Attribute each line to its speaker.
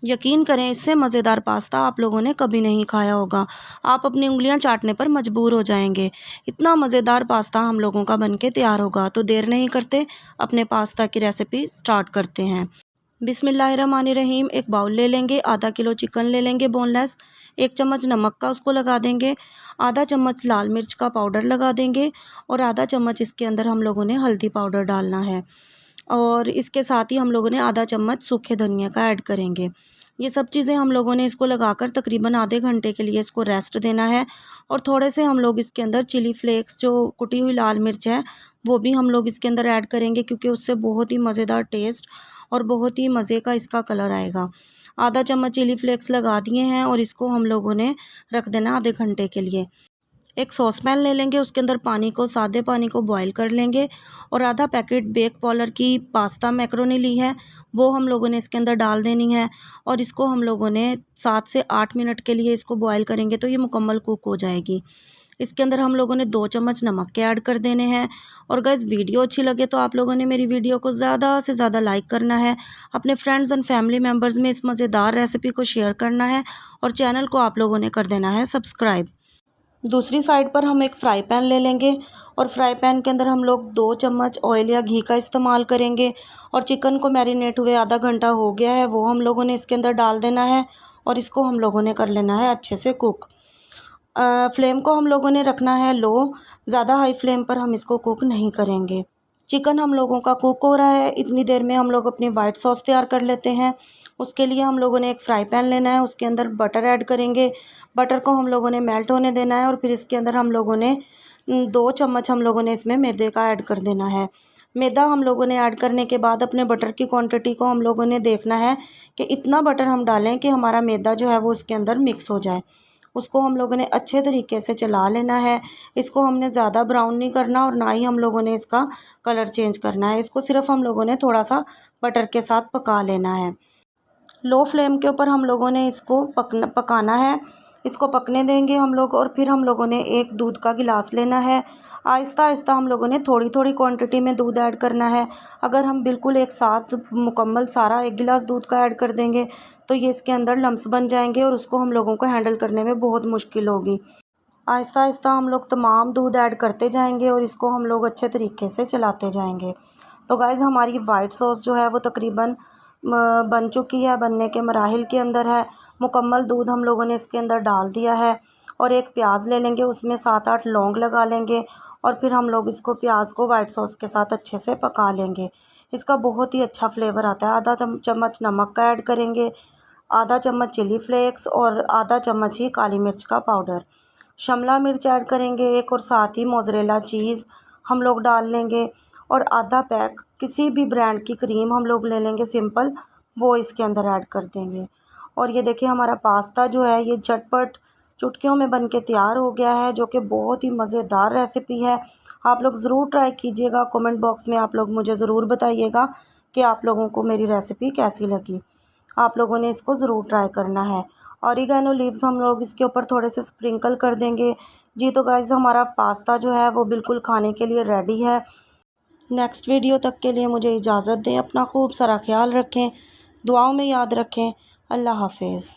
Speaker 1: यकीन करें, इससे मज़ेदार पास्ता आप लोगों ने कभी नहीं खाया होगा। आप अपनी उँगलियां चाटने पर मजबूर हो जाएंगे। इतना मज़ेदार पास्ता हम लोगों का बनके तैयार होगा। तो देर नहीं करते, अपने पास्ता की रेसिपी स्टार्ट करते हैं। बिस्मिल्लाहिर्रहमानिर्रहीम। एक बाउल ले लेंगे, आधा किलो चिकन ले लेंगे बोनलेस, 1 चम्मच नमक का उसको लगा देंगे, आधा चम्मच लाल मिर्च का पाउडर लगा देंगे और आधा चम्मच इसके अंदर हम लोगों ने हल्दी पाउडर डालना है। और इसके साथ ही हम लोगों ने आधा चम्मच सूखे धनिया का ऐड करेंगे। ये सब चीज़ें हम लोगों ने इसको लगाकर तकरीबन आधे घंटे के लिए इसको रेस्ट देना है। और थोड़े से हम लोग इसके अंदर चिली फ्लेक्स, जो कुटी हुई लाल मिर्च है, वो भी हम लोग इसके अंदर ऐड करेंगे, क्योंकि उससे बहुत ही मज़ेदार टेस्ट और बहुत ही मज़े का इसका कलर आएगा। आधा चम्मच चिली फ्लेक्स लगा दिए हैं और इसको हम लोगों ने रख देना आधे घंटे के लिए। एक सॉस पैन ले लेंगे, उसके अंदर सादे पानी को बॉईल कर लेंगे और आधा पैकेट बेक पॉलर की पास्ता मैक्रोनी ली है, वो हम लोगों ने इसके अंदर डाल देनी है। और इसको हम लोगों ने 7 से 8 मिनट के लिए इसको बॉईल करेंगे तो ये मुकम्मल कुक हो जाएगी। इसके अंदर हम लोगों ने 2 चम्मच नमक के ऐड कर देने हैं। और गाइस, वीडियो अच्छी लगे तो आप लोगों ने मेरी वीडियो को ज़्यादा से ज़्यादा लाइक करना है, अपने फ्रेंड्स एंड फैमिली मेम्बर्स में इस मज़ेदार रेसिपी को शेयर करना है और चैनल को आप लोगों ने कर देना है सब्सक्राइब। दूसरी साइड पर हम एक फ़्राई पैन ले लेंगे और फ्राई पैन के अंदर हम लोग 2 चम्मच ऑयल या घी का इस्तेमाल करेंगे। और चिकन को मैरिनेट हुए आधा घंटा हो गया है, वो हम लोगों ने इसके अंदर डाल देना है और इसको हम लोगों ने कर लेना है अच्छे से कुक। फ्लेम को हम लोगों ने रखना है लो, ज़्यादा हाई फ्लेम पर हम इसको कुक नहीं करेंगे। चिकन हम लोगों का कुक हो रहा है, इतनी देर में हम लोग अपनी वाइट सॉस तैयार कर लेते हैं। उसके लिए हम लोगों ने एक फ्राई पैन लेना है, उसके अंदर बटर ऐड करेंगे। बटर को हम लोगों ने मेल्ट होने देना है और फिर इसके अंदर हम लोगों ने 2 चम्मच हम लोगों ने इसमें मैदे का ऐड कर देना है। मैदा हम लोगों ने ऐड करने के बाद अपने बटर की क्वांटिटी को हम लोगों ने देखना है कि इतना बटर हम डालें कि हमारा मैदा जो है वो उसके अंदर मिक्स हो जाए। उसको हम लोगों ने अच्छे तरीके से चला लेना है। इसको हमने ज़्यादा ब्राउन नहीं करना और ना ही हम लोगों ने इसका कलर चेंज करना है। इसको सिर्फ हम लोगों ने थोड़ा सा बटर के साथ पका लेना है। लो फ्लेम के ऊपर हम लोगों ने इसको पकाना है। इसको पकने देंगे हम लोग और फिर हम लोगों ने एक दूध का गिलास लेना है। आहिस्ता आहिस्ता हम लोगों ने थोड़ी थोड़ी क्वांटिटी में दूध ऐड करना है। अगर हम बिल्कुल एक साथ मुकम्मल सारा 1 गिलास दूध का ऐड कर देंगे तो ये इसके अंदर लम्स बन जाएंगे और उसको हम लोगों को हैंडल करने में बहुत मुश्किल होगी। आहिस्ता आहिस्ता हम लोग तमाम दूध ऐड करते जाएंगे और इसको हम लोग अच्छे तरीके से चलाते जाएंगे। तो गाइज़, हमारी वाइट सॉस जो है वो तकरीबन बन चुकी है, बनने के मराहिल के अंदर है। मुकम्मल दूध हम लोगों ने इसके अंदर डाल दिया है और एक प्याज ले लेंगे, उसमें 7-8 लौंग लगा लेंगे और फिर हम लोग इसको प्याज को वाइट सॉस के साथ अच्छे से पका लेंगे। इसका बहुत ही अच्छा फ्लेवर आता है। आधा चम्मच नमक का ऐड करेंगे, आधा चम्मच चिली फ्लेक्स और आधा चम्मच ही काली मिर्च का पाउडर। शिमला मिर्च ऐड करेंगे एक और साथ ही मोज़रेला चीज़ हम लोग डाल लेंगे और आधा पैक किसी भी ब्रांड की क्रीम हम लोग ले लेंगे सिंपल, वो इसके अंदर ऐड कर देंगे। और ये देखिए, हमारा पास्ता जो है ये झटपट चुटकियों में बन के तैयार हो गया है, जो कि बहुत ही मज़ेदार रेसिपी है। आप लोग ज़रूर ट्राई कीजिएगा। कमेंट बॉक्स में आप लोग मुझे ज़रूर बताइएगा कि आप लोगों को मेरी रेसिपी कैसी लगी। आप लोगों ने इसको ज़रूर ट्राई करना है। ऑरिगेनो लीव्स हम लोग इसके ऊपर थोड़े से स्प्रिंकल कर देंगे। जी तो गाइज़, हमारा पास्ता जो है वो बिल्कुल खाने के लिए रेडी है। नेक्स्ट वीडियो तक के लिए मुझे इजाज़त दें। अपना खूब सारा ख्याल रखें, दुआओं में याद रखें। अल्लाह हाफ़िज़।